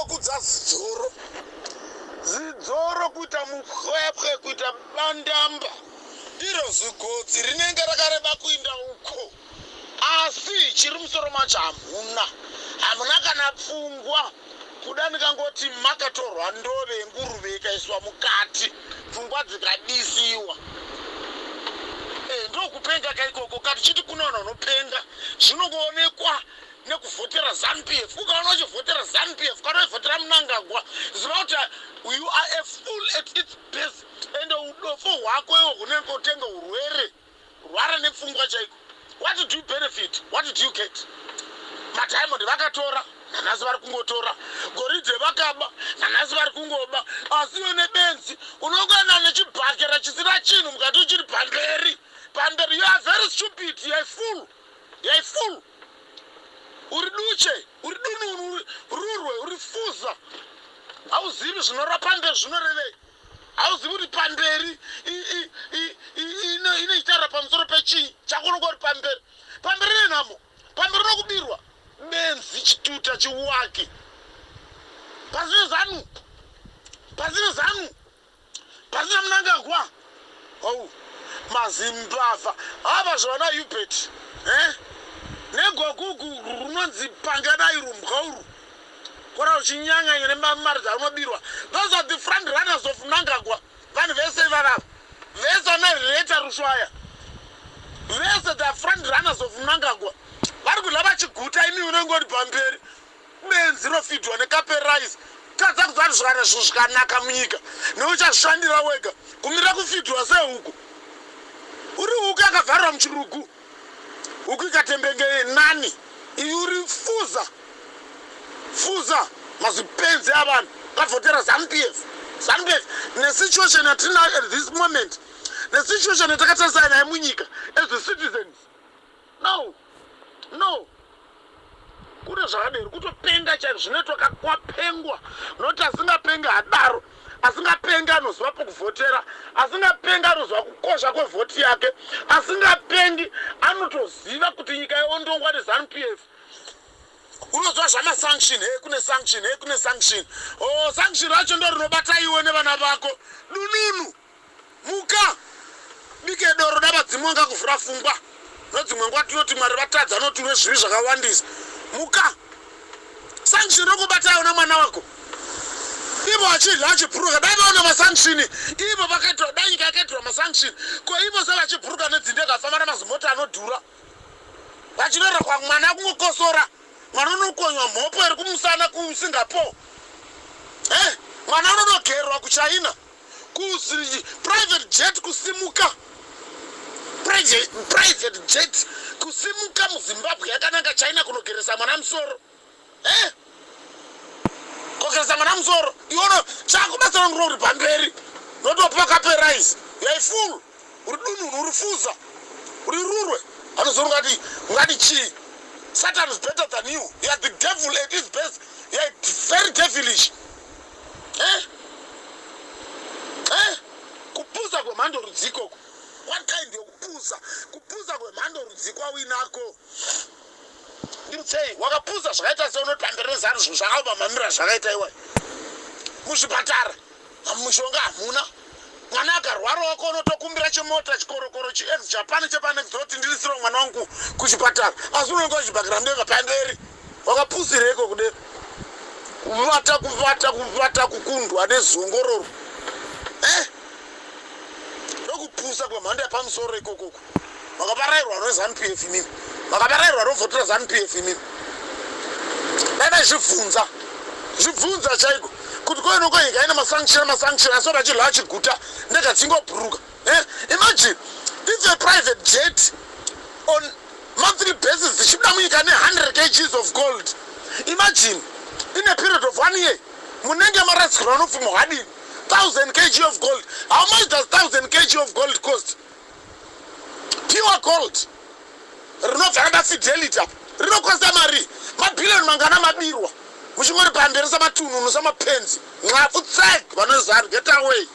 kudza zidzoro. Zidzoro kuita mukhwepwe kuita bandamba. Iro zigotsi rinenge rakareba kuinda uko. Asi chiri musoro macho hamuna kana pfungwa. Kuda ndikangoti makatorwa ndove nguruve ikaiswa mukati. Pfungwa dzikadisiwa. Ndo kupenga kaikoko kati chiti kunoona unopenga zvinongoonekwa nekuvhotera ZANU-PF. Ukaona uchivhotera ZANU-PF kana uchivhotera Mnangagwa ziva kuti you are a fool at its best. Ende udofo hwako iwo hunenge utenga urwere rwara nepfungwa chaiko. What did you benefit? What did you get? Madiamond vakatora nanhasi vari kungotora, goridhe vakaba nanhasi vari kungoba. Asi iwe nebenzi unongana nechibhakera chisina chinhu mukati uchiri pamberi. Pamberi, you are very stupid. You are a fool. You are a fool. Uri duche, uri dununu, rurwe, uri fuza. Hauzivi zvinora pamberi zvinorevei. Hauzivi kuti pamberi inoitara pamusoro pechii chakunongori pamberi. Pamberi nenhamo. Pamberi nokubirwa. Benzi chituta chiwaki. Pasina ZANU. Pasina ZANU. Pasina Mnangagwa. Oh. Mazimbabwe ava zvona ubet negogugu runonzi pangadai rumbwa uru kora uchinyanya nemamari dzaunobirwa. Those are the front runners of Mnangagwa. Vanhu vese ivavava vese vanareta rushwaya vese the front runners of Mnangagwa vari kudla vachiguta. Imi unongori pamberi benzi rofidwa nekaperais. Tadza kuzvari zvikana zvinhu zvikanaka munyika neuchazvishandira wega kumirira kufidwa sehuku. Uri huku akavharwa muchirugu. Huku ikatembenge nani. Uri fuza. Fuza. Mazipenzi avanhu. Kavhotera ZANU-PF. ZANU-PF. Nesituation yatina at this moment. Nesituation yatakatarisana nayo munyika. As the citizens. No. No. Kune zvakadero kutopenga chaizvo zvinoitwa kakwapengwa. Noti asingapenga hadaro. Asingapenga anoziva pokuvhotera, asingapenga anoziva kukosha kwevhoti yake, asingapengi anotoziva kuti nyika yondongwa neZANU-PF. Unoziva zvamasanction, kune sanction, kune sanction. Oh, sanction racho ndo rinobata iwe nevana vako. Dununu, muka, bike doro daba dzimwe ngakuvhura pfungwa. Nodzimwe nguva tinoti Mwari vatadza noti une zvivi zvakawandisa. Muka, sanction rokubata iwe nemwana wako. Ivo vachidla vachipuruka dai vaona masanction. Ivo vakaitwa dai nyika yakaitwa masanction. Ko ivo se vachipuruka nedzinde akafamba namazimota anodhura. Vachirera kwa mwana kungokosora. Mwana unokonywa mhopo iri kumusana kuSingapore. Mwana unonogerwa kuChina. Private jet kusimuka. Private jet kusimuka muZimbabwe yakananga China kunogeresa mwana Musoro. Kogeresa mwana Musoro. Iwono chakubatsira ngori pamberi. Notopoka perais. You are a fool. Uri dununu, uri fuza. Uri rurwe. Anozonga ngati chi. Satan is better than you. You are the devil at his best. You are very devilish. Kupuza kwemhando rudziko. What kind of kupuza? Kupuza kwemhando rudziko awinako. I'm saying, wakapuza zvakaita seunotambira ZANU zvinhu zvakaupa mamira zvakaita iwe. Muzvipatara, mushonga hamuna. Mwana akarwara wako unotokumbira chimota chikorokoro chi-ex Japan chepane kuti ndirisire mwana wangu kuchipatara. Asi unenge uchibhakira mudenga pamberi. Wakapuzireko kude. Kuvata kukundwa nezongororo. Ndokupusa kwemhando yapamusoro ikoko. Wakaparairwa neZANU-PF inini. Wakaparairwa novhotera ZANU-PF inini. Dai zvibvunza. Zvibvunza chaiko. Kuti kwenu nyika ine masanction asi vachidla vachiguta ndekadzingobhuruka. Imagine if a private jet on monthly basis zichida munyika ne100 kgs of gold. Imagine in a period of 1 year munenge marasikirwa nopfuma hwadini 1000 kg of gold. How much does 1000 kg of gold cost? Pure gold. Rinobva kada fidelity rinokosta mari mabhilioni mangana mabirwa. Muchingori pamberi samatununu samapenzi. Ngafu tsek vanozari get away.